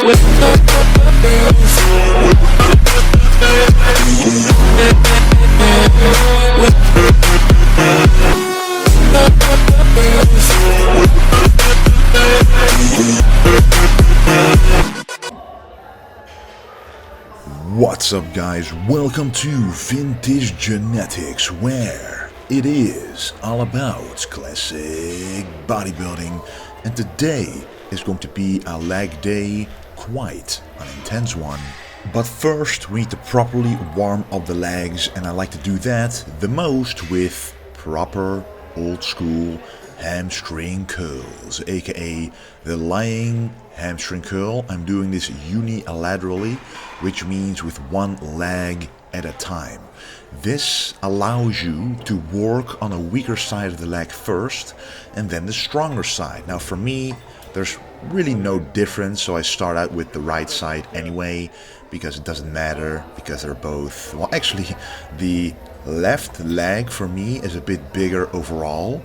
What's up guys, welcome to Vintage Genetics, where it is all about classic bodybuilding, and today is going to be a leg day, quite an intense one. But first we need to properly warm up the legs, and I like to do that the most with proper old school hamstring curls, aka the lying hamstring curl. I'm doing this uni-laterally, which means with one leg at a time. This allows you to work on a weaker side of the leg first and then the stronger side. Now for me, there's really no difference, so I start out with the right side anyway, because it doesn't matter, because they're both, well actually the left leg for me is a bit bigger overall,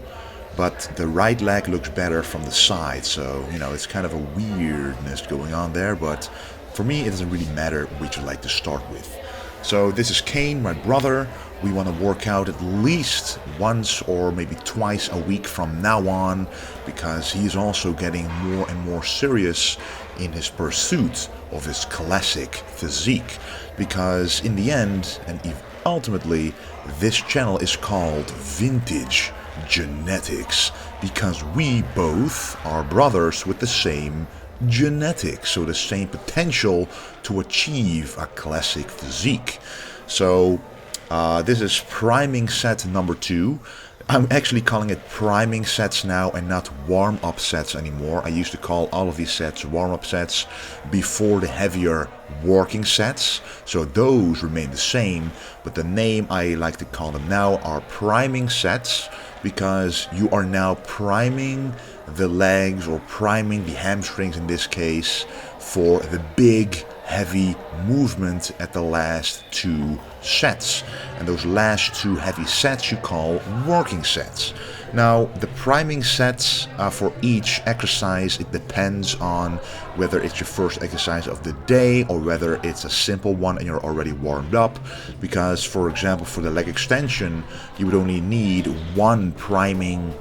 but the right leg looks better from the side, so you know, it's kind of a weirdness going on there, but for me it doesn't really matter which I like to start with. So this is Kane, my brother. We want to work out at least once or maybe twice a week from now on, because he's also getting more and more serious in his pursuit of his classic physique, because in the end, and ultimately, this channel is called Vintage Genetics, because we both are brothers with the same genetics, so the same potential to achieve a classic physique. So this is priming set number 2. I'm actually calling it priming sets now and not warm-up sets anymore. I used to call all of these sets warm-up sets before the heavier working sets, so those remain the same, but the name I like to call them now are priming sets, because you are now priming the legs, or priming the hamstrings in this case, for the big heavy movement at the last 2 sets, and those last 2 heavy sets you call working sets. Now the priming sets for each exercise, it depends on whether it's your first exercise of the day or whether it's a simple one and you're already warmed up, because for example for the leg extension you would only need 1 priming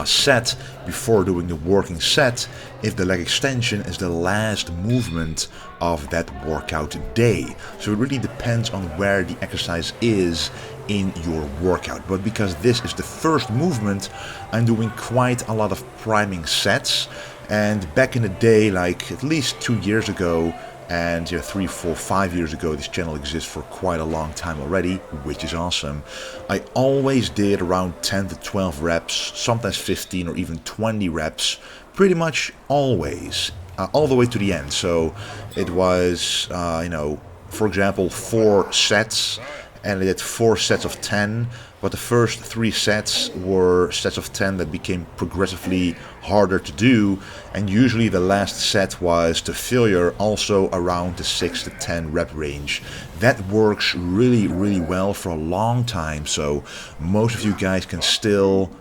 set before doing the working set if the leg extension is the last movement of that workout day. So it really depends on where the exercise is in your workout, but because this is the first movement, I'm doing quite a lot of priming sets. And back in the day, like at least 2 years ago, and 3, 4, 5 years ago, this channel exists for quite a long time already, which is awesome. I always did around 10 to 12 reps, sometimes 15 or even 20 reps, pretty much always, all the way to the end. So it was, for example, 4 sets, and I did 4 sets of 10, but the first 3 sets were sets of 10 that became progressively harder to do, and usually the last set was to failure, also around the 6 to 10 rep range. That works really well for a long time, so most of you guys can still,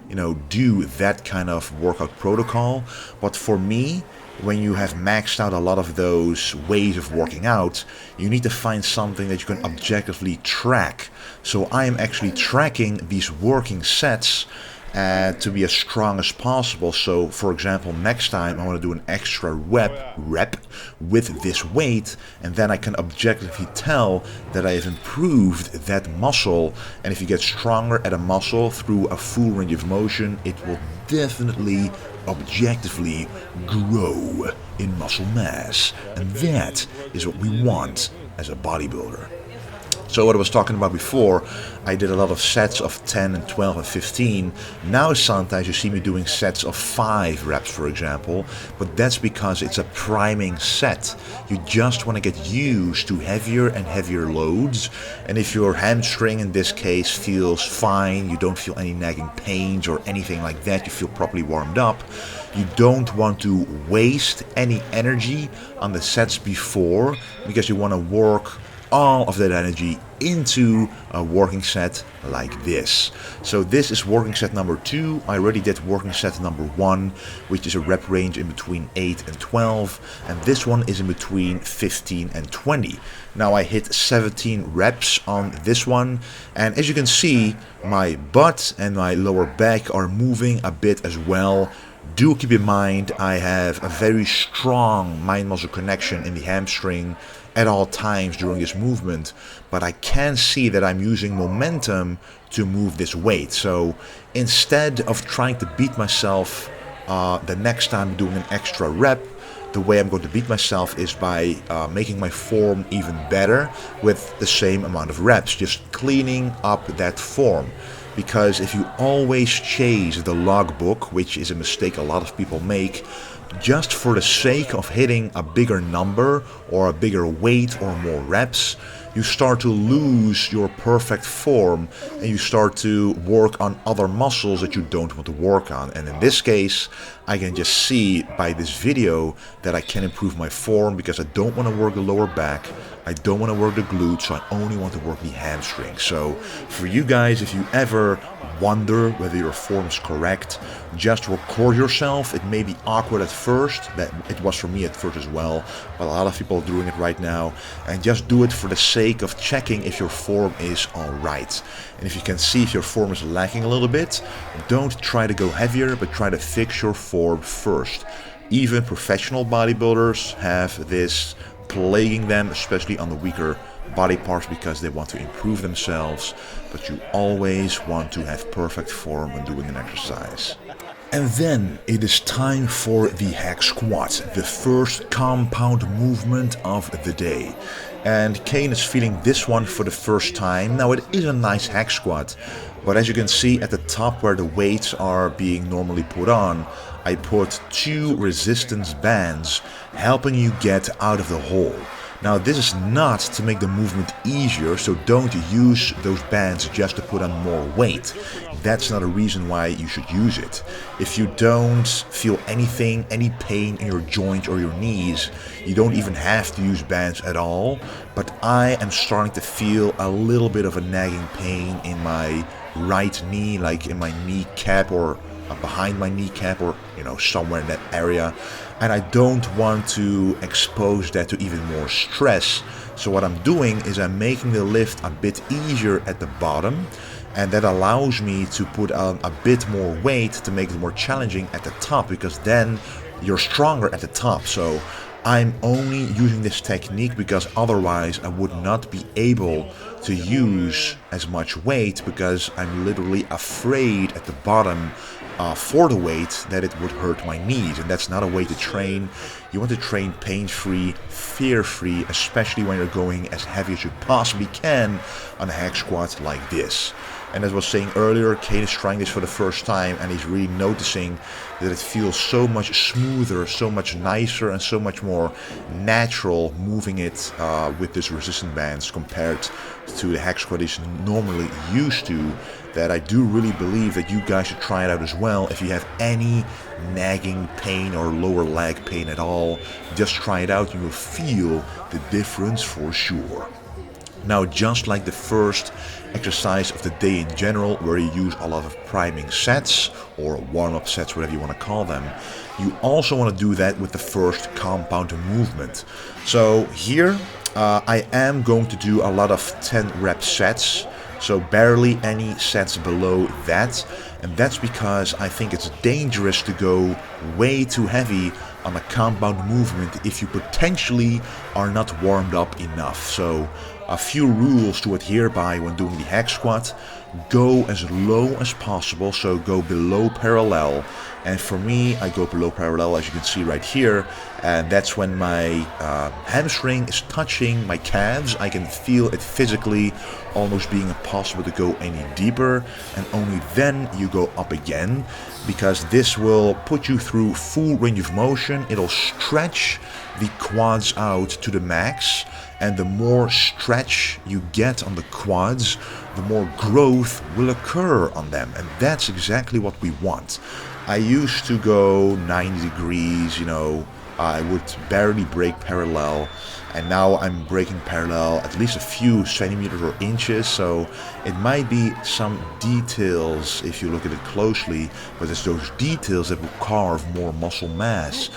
do that kind of workout protocol. But for me, when you have maxed out a lot of those ways of working out, you need to find something that you can objectively track. So I am actually tracking these working sets to be as strong as possible. So for example, next time I want to do an extra rep with this weight, and then I can objectively tell that I have improved that muscle. And if you get stronger at a muscle through a full range of motion, it will definitely objectively grow in muscle mass, and that is what we want as a bodybuilder. So what I was talking about before, I did a lot of sets of 10 and 12 and 15. Now sometimes you see me doing sets of 5 reps, for example, but that's because it's a priming set. You just want to get used to heavier and heavier loads, and if your hamstring in this case feels fine, you don't feel any nagging pains or anything like that, you feel properly warmed up, you don't want to waste any energy on the sets before, because you want to work all of that energy into a working set like this. So this is working set number 2. I already did working set number 1, which is a rep range in between 8 and 12, and this one is in between 15 and 20. Now I hit 17 reps on this one, and as you can see, my butt and my lower back are moving a bit as well. Do keep in mind I have a very strong mind-muscle connection in the hamstring at all times during this movement, but I can see that I'm using momentum to move this weight. So instead of trying to beat myself the next time doing an extra rep, the way I'm going to beat myself is by making my form even better with the same amount of reps, just cleaning up that form. Because if you always chase the logbook, which is a mistake a lot of people make, just for the sake of hitting a bigger number or a bigger weight or more reps, you start to lose your perfect form and you start to work on other muscles that you don't want to work on. And in this case, I can just see by this video that I can improve my form because I don't want to work the lower back, I don't want to work the glutes, so I only want to work the hamstring. So for you guys, if you ever wonder whether your form is correct, just record yourself. It may be awkward at first, that it was for me at first as well, but a lot of people are doing it right now, and just do it for the sake of checking if your form is alright. And if you can see if your form is lacking a little bit, don't try to go heavier, but try to fix your form first. Even professional bodybuilders have this plaguing them, especially on the weaker body parts, because they want to improve themselves, but you always want to have perfect form when doing an exercise. And then it is time for the hack squat, the first compound movement of the day. And Kane is feeling this one for the first time. Now it is a nice hack squat, but as you can see at the top where the weights are being normally put on, I put 2 resistance bands helping you get out of the hole. Now this is not to make the movement easier, so don't use those bands just to put on more weight. That's not a reason why you should use it. If you don't feel anything, any pain in your joints or your knees, you don't even have to use bands at all. But I am starting to feel a little bit of a nagging pain in my right knee, like in my kneecap or behind my kneecap, or somewhere in that area, and I don't want to expose that to even more stress. So what I'm doing is I'm making the lift a bit easier at the bottom, and that allows me to put on a bit more weight to make it more challenging at the top, because then you're stronger at the top. So I'm only using this technique because otherwise I would not be able to use as much weight, because I'm literally afraid at the bottom for the weight that it would hurt my knees, and that's not a way to train. You want to train pain-free, fear-free, especially when you're going as heavy as you possibly can on a hack squat like this. And as I was saying earlier, Kane is trying this for the first time, and he's really noticing that it feels so much smoother, so much nicer, and so much more natural moving it with this resistance bands compared to the hack squat he's normally used to, that I do really believe that you guys should try it out as well. If you have any nagging pain or lower leg pain at all, just try it out. You will feel the difference for sure. Now, just like the first exercise of the day in general, where you use a lot of priming sets or warm-up sets, whatever you want to call them, you also want to do that with the first compound movement. So here I am going to do a lot of 10 rep sets, so barely any sets below that, and that's because I think it's dangerous to go way too heavy on a compound movement if you potentially are not warmed up enough. So a few rules to adhere by when doing the hack squat: go as low as possible, so go below parallel. And for me, I go below parallel, as you can see right here, and that's when my hamstring is touching my calves. I can feel it physically, almost being impossible to go any deeper, and only then you go up again, because this will put you through full range of motion. It'll stretch the quads out to the max, and the more stretch you get on the quads, the more growth will occur on them, and that's exactly what we want. I used to go 90 degrees, you know, I would barely break parallel, and now I'm breaking parallel at least a few centimeters or inches, so it might be some details if you look at it closely, but it's those details that will carve more muscle mass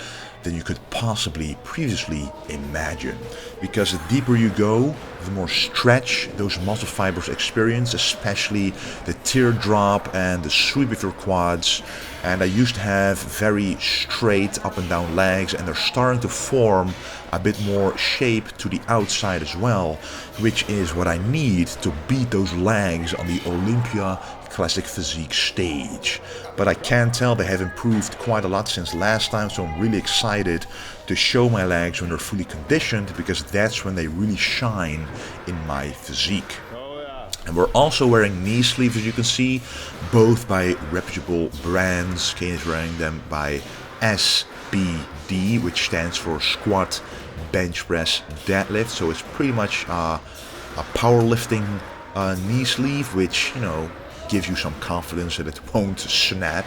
than you could possibly previously imagine. Because the deeper you go, the more stretch those muscle fibers experience, especially the teardrop and the sweep of your quads. And I used to have very straight up and down legs, and they're starting to form a bit more shape to the outside as well, which is what I need to beat those legs on the Olympia Classic Physique stage. But I can tell they have improved quite a lot since last time, so I'm really excited to show my legs when they're fully conditioned, because that's when they really shine in my physique. And we're also wearing knee sleeves, as you can see, both by reputable brands. Kane is wearing them by SBD, which stands for squat, bench press, deadlift. So it's pretty much a powerlifting knee sleeve, which, you know, gives you some confidence that it won't snap.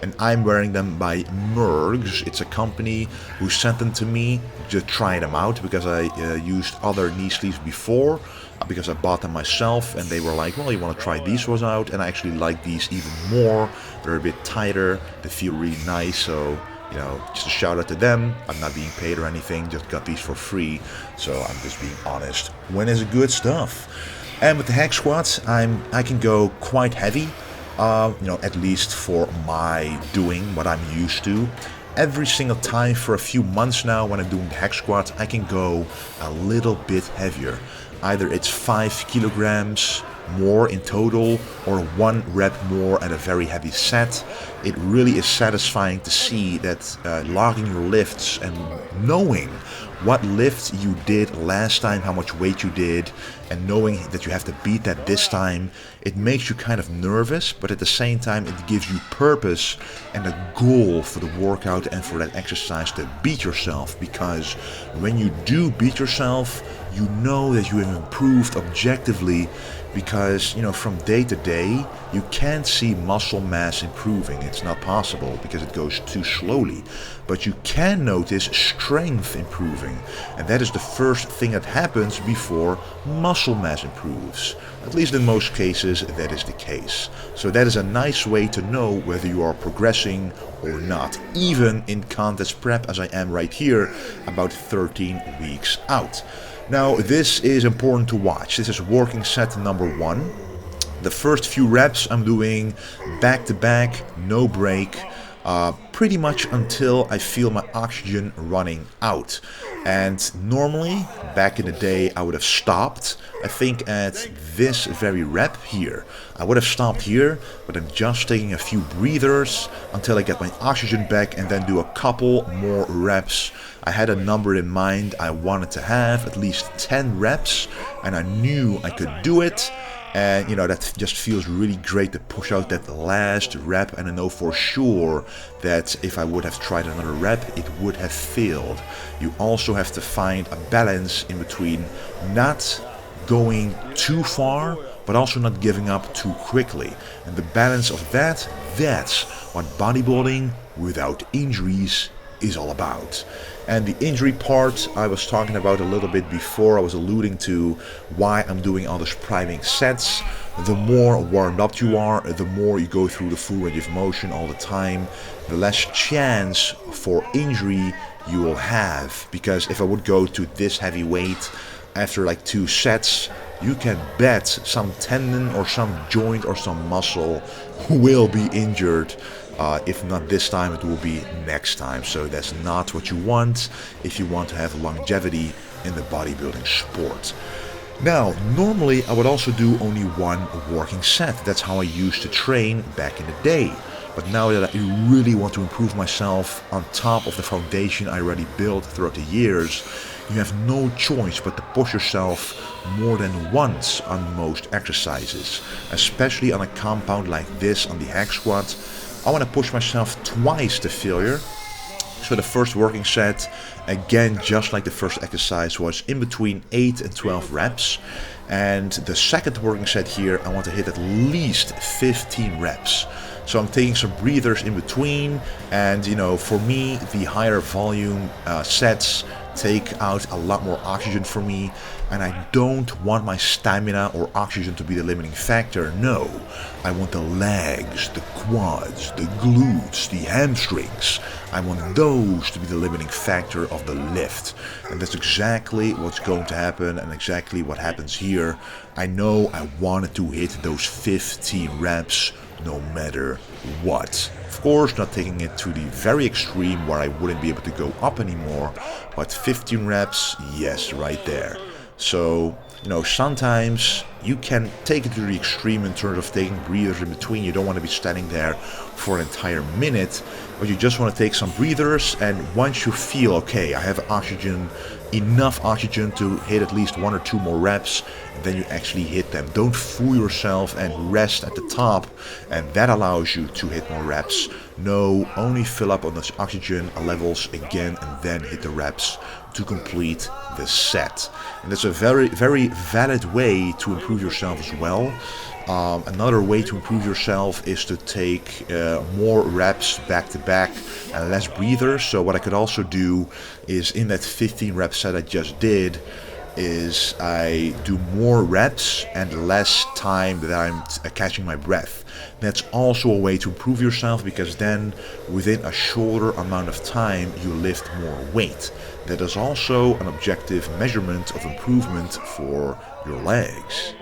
And I'm wearing them by Mergs. It's a company who sent them to me to try them out, because I used other knee sleeves before, because I bought them myself, and they were like, well, you want to try these ones out? And I actually like these even more. They're a bit tighter, they feel really nice, so, you know, just a shout out to them. I'm not being paid or anything, just got these for free, so I'm just being honest. When is it good stuff? And with the hack squats, I can go quite heavy, you know, at least for my doing, what I'm used to. Every single time for a few months now when I'm doing the hack squat, I can go a little bit heavier. Either it's 5 kilograms more in total, or 1 rep more at a very heavy set. It really is satisfying to see that logging your lifts and knowing what lift you did last time, how much weight you did, and knowing that you have to beat that this time, it makes you kind of nervous, but at the same time it gives you purpose and a goal for the workout and for that exercise to beat yourself. Because when you do beat yourself, you know that you have improved objectively, because, you know, from day to day you can't see muscle mass improving. It's not possible because it goes too slowly, but you can notice strength improving, and that is the first thing that happens before muscle mass improves. At least in most cases that is the case. So that is a nice way to know whether you are progressing or not, even in contest prep, as I am right here, about 13 weeks out. Now, this is important to watch. This is working set number 1. The first few reps I'm doing back to back, no break, pretty much until I feel my oxygen running out. And normally, back in the day, I would have stopped, I think at this very rep here. I would have stopped here, but I'm just taking a few breathers until I get my oxygen back, and then do a couple more reps. I had a number in mind. I wanted to have at least 10 reps, and I knew I could do it. And, you know, that just feels really great to push out that last rep, and I know for sure that if I would have tried another rep, it would have failed. You also have to find a balance in between not going too far, but also not giving up too quickly. And the balance of that's what bodybuilding without injuries is all about. And the injury part I was talking about a little bit before. I was alluding to why I'm doing all those priming sets. The more warmed up you are, the more you go through the full range of motion all the time, the less chance for injury you will have. Because if I would go to this heavy weight after like 2 sets, you can bet some tendon or some joint or some muscle will be injured. If not this time, it will be next time. So that's not what you want if you want to have longevity in the bodybuilding sport. Now, normally I would also do only 1 working set. That's how I used to train back in the day. But now that I really want to improve myself on top of the foundation I already built throughout the years, you have no choice but to push yourself more than once on most exercises. Especially on a compound like this, on the hack squat, I want to push myself twice to failure. So the first working set, again, just like the first exercise, was in between 8 and 12 reps. And the second working set here, I want to hit at least 15 reps. So I'm taking some breathers in between, and for me, the higher volume sets take out a lot more oxygen for me, and I don't want my stamina or oxygen to be the limiting factor. No, I want the legs, the quads, the glutes, the hamstrings. I want those to be the limiting factor of the lift, and that's exactly what's going to happen, and exactly what happens here. I know I wanted to hit those 15 reps no matter what. Of course, not taking it to the very extreme where I wouldn't be able to go up anymore, but 15 reps, yes, right there. So, sometimes you can take it to the extreme in terms of taking breathers in between. You don't want to be standing there for an entire minute, but you just want to take some breathers, and once you feel, okay, I have enough oxygen to hit at least 1 or 2 more reps, and then you actually hit them. Don't fool yourself and rest at the top, and that allows you to hit more reps. No, only fill up on those oxygen levels again and then hit the reps to complete the set. And that's a very, very valid way to improve yourself as well. Another way to improve yourself is to take more reps back to back and less breathers. So what I could also do is, in that 15 rep set I just did, is I do more reps and less time that I'm catching my breath. That's also a way to improve yourself, because then within a shorter amount of time you lift more weight. That is also an objective measurement of improvement for your legs.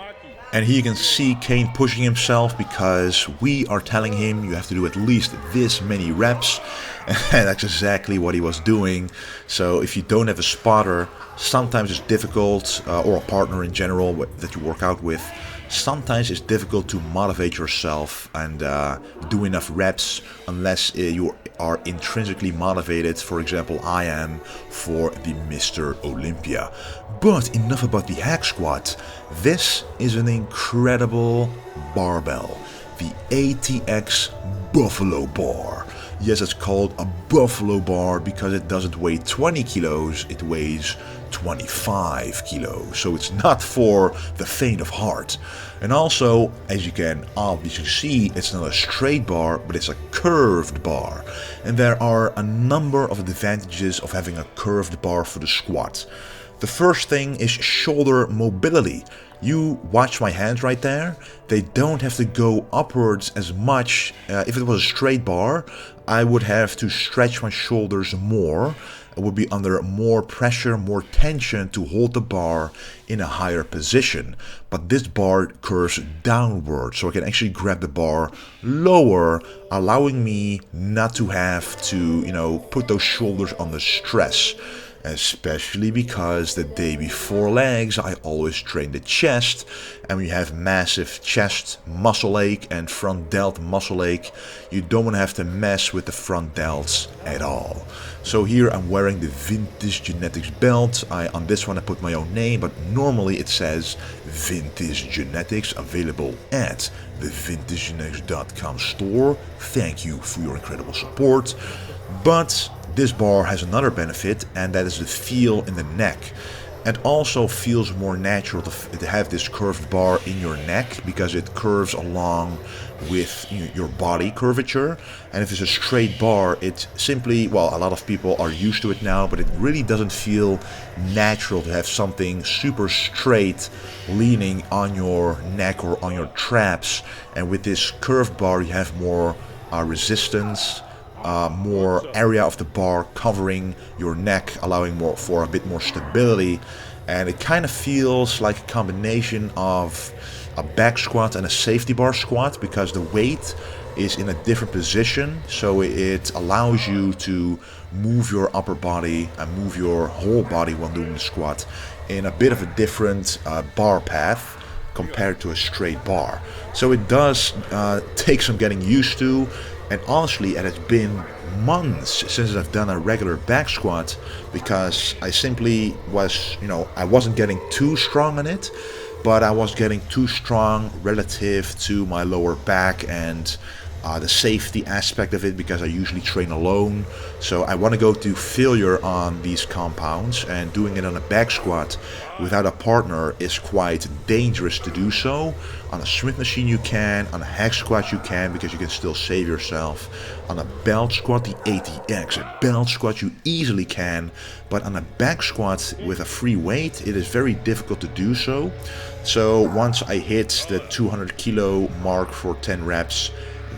And here you can see Kane pushing himself, because we are telling him you have to do at least this many reps, and that's exactly what he was doing. So if you don't have a spotter, sometimes it's difficult, or a partner in general that you work out with, sometimes it's difficult to motivate yourself and do enough reps unless you are intrinsically motivated. For example, I am for the Mr. Olympia. But enough about the hack squat. This is an incredible barbell, the ATX Buffalo Bar. Yes, it's called a Buffalo Bar because it doesn't weigh 20 kilos, it weighs 25 kilos. So it's not for the faint of heart. And also, as you can obviously see, it's not a straight bar, but it's a curved bar. And there are a number of advantages of having a curved bar for the squat. The first thing is shoulder mobility. You watch my hands right there. They don't have to go upwards as much. If it was a straight bar, I would have to stretch my shoulders more. I would be under more pressure, more tension to hold the bar in a higher position. But this bar curves downward, so I can actually grab the bar lower, allowing me not to have to, put those shoulders under stress. Especially because the day before legs I always train the chest, and when you have massive chest muscle ache and front delt muscle ache, you don't want to have to mess with the front delts at all. So here I'm wearing the Vintage Genetics belt. On this one I put my own name, but normally it says Vintage Genetics, available at the vintagegenetics.com store. Thank you for your incredible support. But this bar has another benefit, and that is the feel in the neck. It also feels more natural to have this curved bar in your neck, because it curves along with your body curvature. And if it's a straight bar, it simply, well, a lot of people are used to it now, but it really doesn't feel natural to have something super straight leaning on your neck or on your traps. And with this curved bar you have more resistance, more area of the bar covering your neck, allowing for a bit more stability. And it kind of feels like a combination of a back squat and a safety bar squat, because the weight is in a different position, so it allows you to move your upper body and move your whole body while doing the squat in a bit of a different bar path compared to a straight bar. So it does take some getting used to. And honestly, it has been months since I've done a regular back squat, because I simply was, I wasn't getting too strong on it, but I was getting too strong relative to my lower back and the safety aspect of it, because I usually train alone. So I want to go to failure on these compounds, and doing it on a back squat without a partner is quite dangerous to do so. On a Smith machine you can, on a hack squat you can, because you can still save yourself. On a belt squat, the ATX belt squat, you easily can, but on a back squat with a free weight it is very difficult to do so. So once I hit the 200 kilo mark for 10 reps,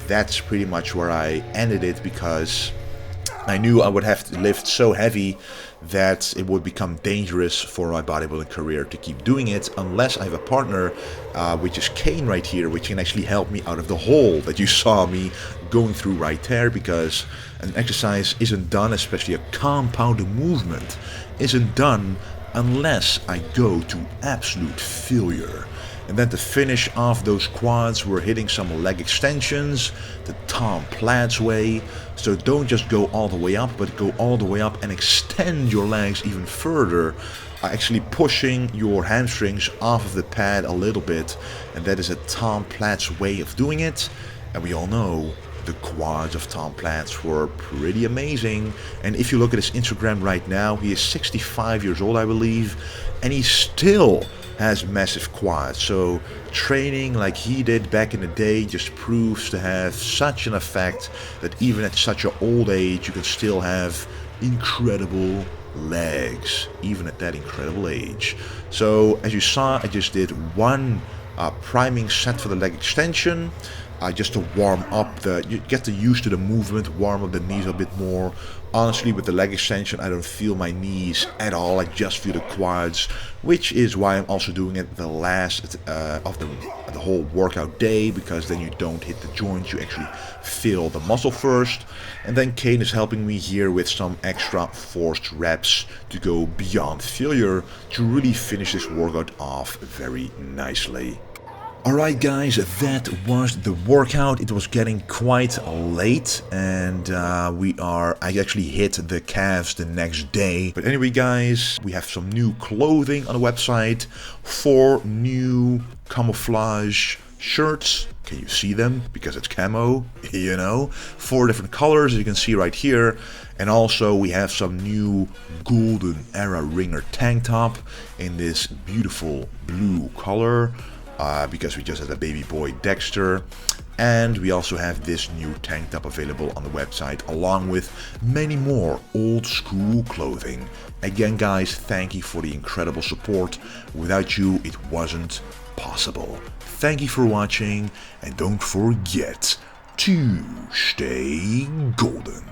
that's pretty much where I ended it, because I knew I would have to lift so heavy that it would become dangerous for my bodybuilding career to keep doing it, unless I have a partner, which is Kane right here, which can actually help me out of the hole that you saw me going through right there, because an exercise isn't done, especially a compound movement, isn't done unless I go to absolute failure. And then to finish off those quads, we're hitting some leg extensions, the Tom Platz way. So don't just go all the way up, but go all the way up and extend your legs even further, actually pushing your hamstrings off of the pad a little bit. And that is a Tom Platz way of doing it. And we all know the quads of Tom Platz were pretty amazing. And if you look at his Instagram right now, he is 65 years old, I believe, and he still has massive quads. So training like he did back in the day just proves to have such an effect that even at such an old age you can still have incredible legs, even at that incredible age. So as you saw, I just did one priming set for the leg extension, just to warm up you get used to the movement, warm up the knees a bit more. Honestly, with the leg extension I don't feel my knees at all, I just feel the quads, which is why I'm also doing it the last of the whole workout day, because then you don't hit the joints, you actually feel the muscle first. And then Kane is helping me here with some extra forced reps to go beyond failure to really finish this workout off very nicely. Alright guys, that was the workout. It was getting quite late, and I actually hit the calves the next day. But anyway guys, we have some new clothing on the website, 4 new camouflage shirts. Can you see them? Because it's camo, you know. 4 different colors, as you can see right here. And also we have some new golden era ringer tank top in this beautiful blue color. Because we just had a baby boy Dexter. And we also have this new tank top available on the website, along with many more old school clothing. Again guys, thank you for the incredible support. Without you it wasn't possible. Thank you for watching, and don't forget to stay golden.